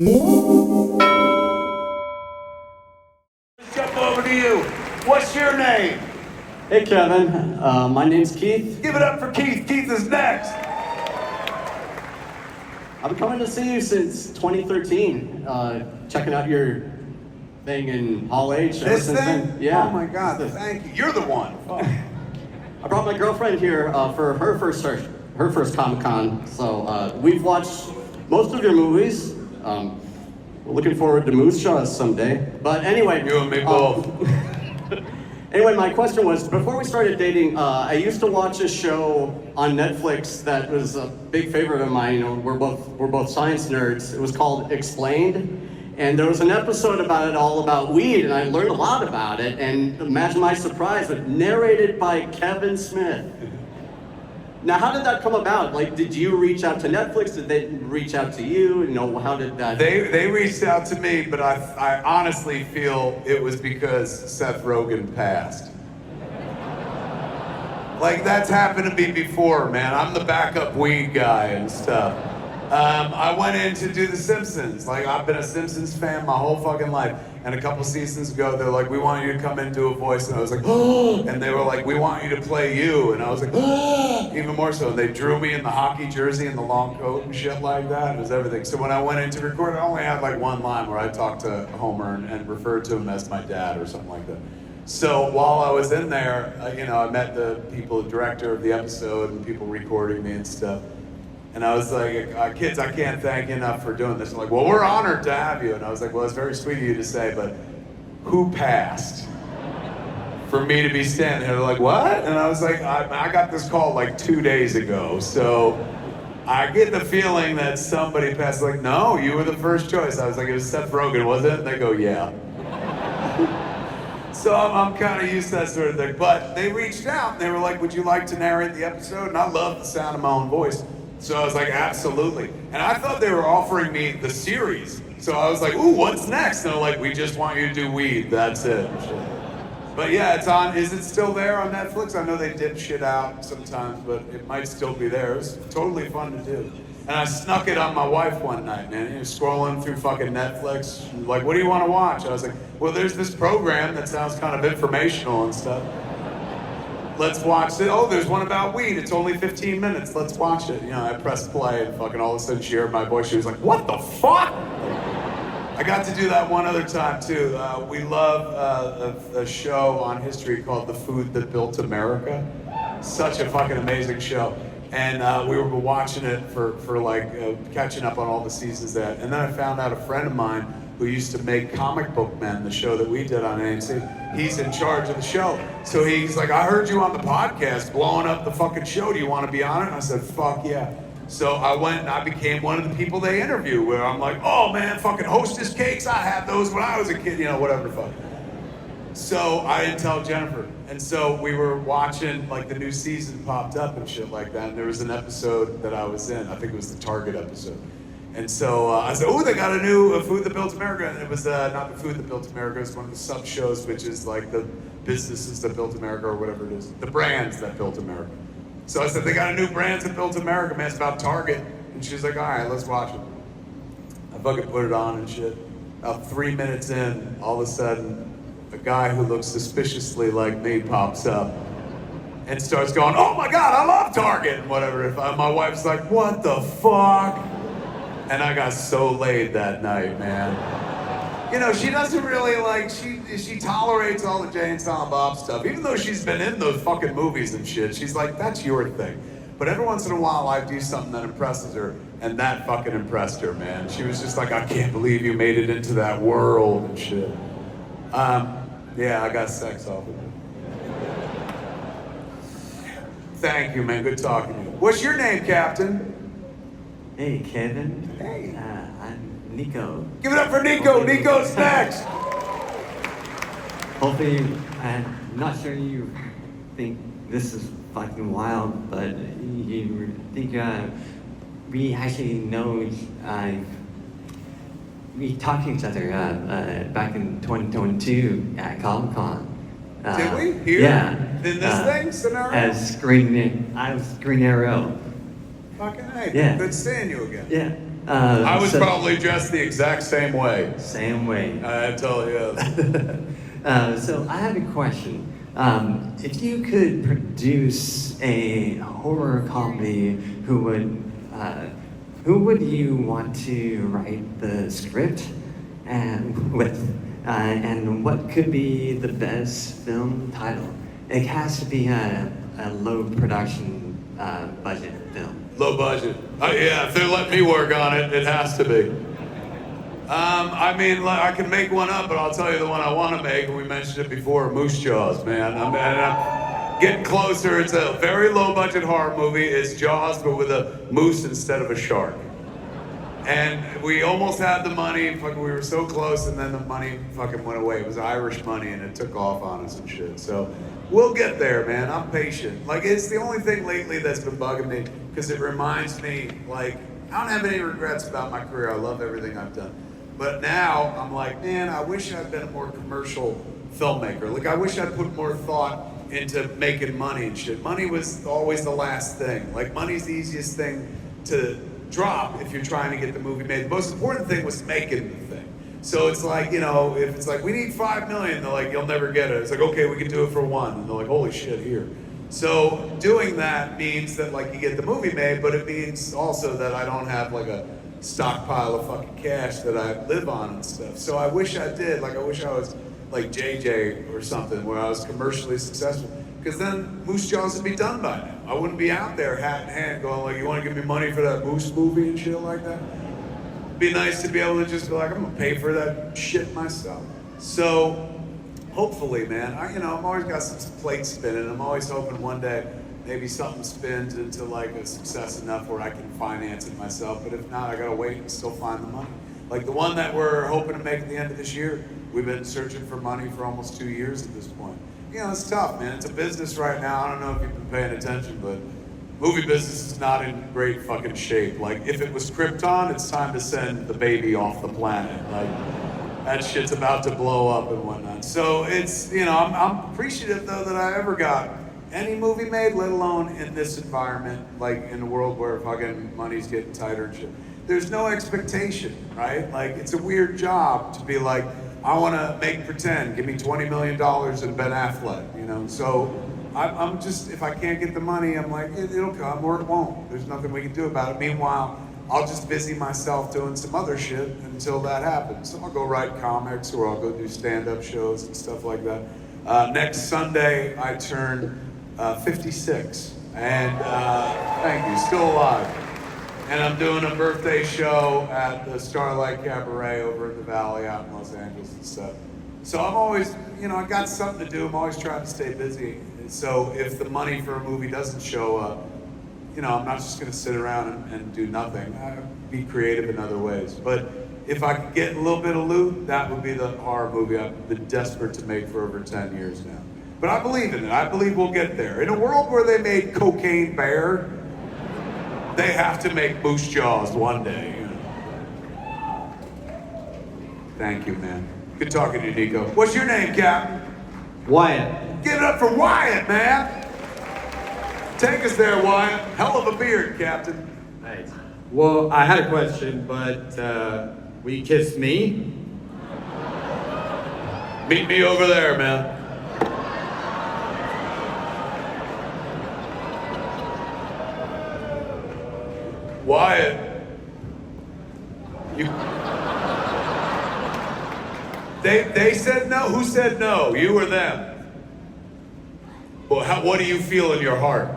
Let's jump over to you. What's your name? Hey Kevin, my name's Keith. Give it up for Keith. Keith is next. I've been coming to see you since 2013, checking out your thing in Hall H. This thing? Then. Yeah. Oh my God, thank you. You're the one. Oh. I brought my girlfriend here for her first Comic-Con, so we've watched most of your movies. We're looking forward to Moose Jaws someday. But anyway. You and me both. Anyway, my question was, before we started dating, I used to watch a show on Netflix that was a big favorite of mine. You know, we're both science nerds. It was called Explained, and there was an episode about it, all about weed, and I learned a lot about it. And imagine my surprise, it narrated by Kevin Smith. Now, how did that come about? Like, did you reach out to Netflix? Did they reach out to you? You know, how did that? They reached out to me, but I honestly feel it was because Seth Rogen passed. Like, that's happened to me before, man. I'm the backup weed guy and stuff. I went in to do The Simpsons. Like, I've been a Simpsons fan my whole fucking life. And a couple seasons ago, they're like, we want you to come in and do a voice. And I was like, oh! And they were like, we want you to play you. And I was like, oh! Even more so. And they drew me in the hockey jersey and the long coat and shit like that. It was everything. So when I went in to record, I only had like one line where I talked to Homer and referred to him as my dad or something like that. So while I was in there, I met the people, the director of the episode and people recording me and stuff. And I was like, kids, I can't thank you enough for doing this. I'm like, well, we're honored to have you. And I was like, well, it's very sweet of you to say, but who passed for me to be standing there? They're like, what? And I was like, I got this call like 2 days ago. So I get the feeling that somebody passed. Like, no, you were the first choice. I was like, it was Seth Rogen, was it? And they go, yeah. So I'm kind of used to that sort of thing. But they reached out and they were like, would you like to narrate the episode? And I love the sound of my own voice. So I was like, absolutely. And I thought they were offering me the series. So I was like, ooh, what's next? And they're like, we just want you to do weed, that's it. But yeah, it's on, is it still there on Netflix? I know they dip shit out sometimes, but it might still be there. It was totally fun to do. And I snuck it on my wife one night, man. Scrolling through fucking Netflix, like, what do you want to watch? I was like, well, there's this program that sounds kind of informational and stuff. Let's watch it. Oh, there's one about weed. It's only 15 minutes. Let's watch it. I pressed play and fucking all of a sudden she heard my voice. She was like, what the fuck? I got to do that one other time too. We love a show on history called The Food That Built America. Such a fucking amazing show. And we were watching it for catching up on all the seasons of that. And then I found out a friend of mine who used to make Comic Book Men, the show that we did on AMC. He's in charge of the show. So he's like, I heard you on the podcast blowing up the fucking show. Do you want to be on it? And I said, fuck yeah. So I went and I became one of the people they interview where I'm like, oh man, fucking Hostess cakes. I had those when I was a kid, whatever the fuck. So I didn't tell Jennifer. And so we were watching, like the new season popped up and shit like that. And there was an episode that I was in. I think it was the Target episode. And so I said, oh, they got a new Food That Built America. And it was not the Food That Built America. It was one of the sub-shows, which is like the businesses that built America or whatever it is. The brands that built America. So I said, they got a new Brands That Built America, man. It's about Target. And she's like, all right, let's watch it. I fucking put it on and shit. About 3 minutes in, all of a sudden, a guy who looks suspiciously like me pops up and starts going, oh my God, I love Target, and whatever. My wife's like, what the fuck? And I got so laid that night, man. She doesn't really she tolerates all the Jay and Silent Bob stuff. Even though she's been in those fucking movies and shit, she's like, that's your thing. But every once in a while, I do something that impresses her, and that fucking impressed her, man. She was just like, I can't believe you made it into that world and shit. Yeah, I got sex off of it. Thank you, man. Good talking to you. What's your name, Captain? Hey, Kevin. Hey. I'm Nico. Give it up for Nico. Nico's next. Hopefully, I'm not sure you think this is fucking wild, but you think we actually know we talked to each other back in 2022 at Comic-Con. Did we? Here? Yeah. In this thing? Scenario? I was Green Arrow. Fucking hey. Yeah. Good seeing you again. Yeah. I was so- probably dressed the exact same way. Same way. I totally So I have a question. If you could produce a horror comedy, who would you want to write the script and with? And what could be the best film title? It has to be a low production budget film. Low budget. Yeah, if they're letting me work on it, it has to be. I mean, I can make one up, but I'll tell you the one I want to make, and we mentioned it before, Moose Jaws, man. I'm getting closer. It's a very low budget horror movie. It's Jaws, but with a moose instead of a shark. And we almost had the money, fucking, we were so close, and then the money fucking went away. It was Irish money, and it took off on us and shit. So we'll get there, man. I'm patient. Like, it's the only thing lately that's been bugging me, because it reminds me, like, I don't have any regrets about my career. I love everything I've done. But now I'm like, man, I wish I'd been a more commercial filmmaker. Like, I wish I'd put more thought into making money and shit. Money was always the last thing. Like, money's the easiest thing to drop if you're trying to get the movie made. The most important thing was making the thing. So it's like, you know, if it's like, we need $5 million, they're like, you'll never get it. It's like, okay, we can do it for $1. And they're like, holy shit, here. So doing that means that, like, you get the movie made, but it means also that I don't have like a stockpile of fucking cash that I live on and stuff. So I wish I did. Like, I wish I was like JJ or something where I was commercially successful. Because then Moose Jaws would be done by now. I wouldn't be out there hat in hand going like, you want to give me money for that Moose movie and shit like that? It'd be nice to be able to just be like, I'm gonna pay for that shit myself. So hopefully, man, I'm always got some plates spinning. I'm always hoping one day maybe something spins into like a success enough where I can finance it myself. But if not, I gotta wait and still find the money. Like the one that we're hoping to make at the end of this year, we've been searching for money for almost 2 years at this point. It's tough, man. It's a business right now. I don't know if you've been paying attention, but movie business is not in great fucking shape. Like, if it was Krypton, it's time to send the baby off the planet. Like, that shit's about to blow up and whatnot. So it's, I'm appreciative though that I ever got any movie made, let alone in this environment, like in a world where fucking money's getting tighter and shit. There's no expectation, right? Like, it's a weird job to be like, I want to make pretend, give me $20 million and Ben Affleck, So I'm just, if I can't get the money, I'm like, it'll come or it won't. There's nothing we can do about it. Meanwhile, I'll just busy myself doing some other shit until that happens. So I'll go write comics or I'll go do stand-up shows and stuff like that. Next Sunday, I turn 56. And thank you, still alive. And I'm doing a birthday show at the Starlight Cabaret over in the Valley out in Los Angeles and stuff. So I'm always, I got something to do. I'm always trying to stay busy. And so if the money for a movie doesn't show up, I'm not just going to sit around and do nothing. I'll be creative in other ways. But if I could get a little bit of loot, that would be the horror movie I've been desperate to make for over 10 years now. But I believe in it. I believe we'll get there. In a world where they made Cocaine Bear, they have to make Moose Jaws one day. Thank you, man. Good talking to you, Nico. What's your name, Captain? Wyatt. Give it up for Wyatt, man. Take us there, Wyatt. Hell of a beard, Captain. Nice. Well, I had a question, but will you kiss me? Meet me over there, man. Wyatt, they said no. Who said no? You or them? Well, what do you feel in your heart?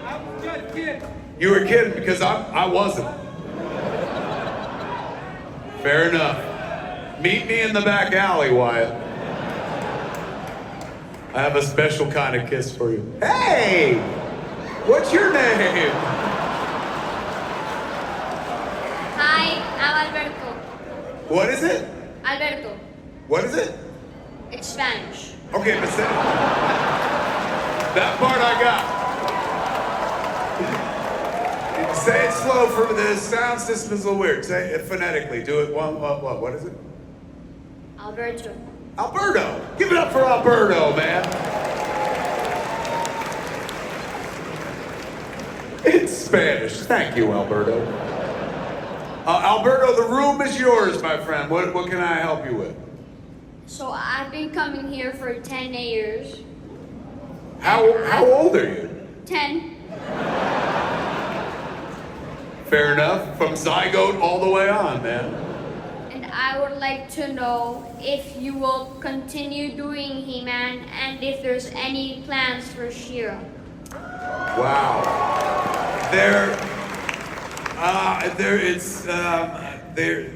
I was just kidding. You were kidding because I wasn't. Fair enough. Meet me in the back alley, Wyatt. I have a special kind of kiss for you. Hey! What's your name? Hi, I'm Alberto. What is it? Alberto. What is it? It's Spanish. Okay, but that part I got. Say it slow for the sound system is a little weird. Say it phonetically. Do it one, what is it? Alberto. Alberto. Give it up for Alberto, man. It's Spanish. Thank you, Alberto. Alberto, the room is yours, my friend. What can I help you with? So I've been coming here for 10 years. How old are you? 10. Fair enough. From zygote all the way on, man. And I would like to know if you will continue doing He-Man and if there's any plans for She-Ra. Wow.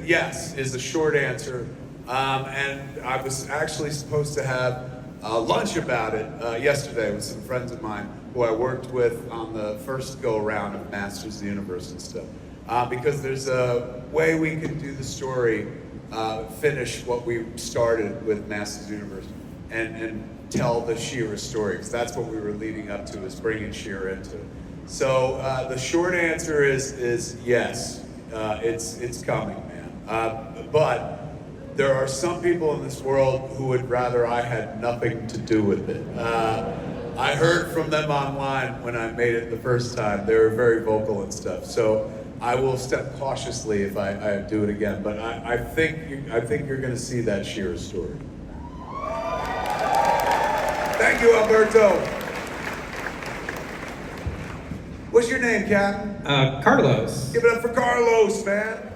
Yes is the short answer. And I was actually supposed to have lunch about it yesterday with some friends of mine who I worked with on the first go around of Masters of the Universe and stuff. Because there's a way we can do the story, finish what we started with Masters of the Universe, and tell the She-Ra story, because that's what we were leading up to, is bringing She-Ra into it. So the short answer is yes, it's coming, man. But there are some people in this world who would rather I had nothing to do with it. I heard from them online when I made it the first time. They were very vocal and stuff. So I will step cautiously if I do it again. But I think you're going to see that She-Ra story. Thank you, Alberto. What's your name, Captain? Carlos. Give it up for Carlos, man.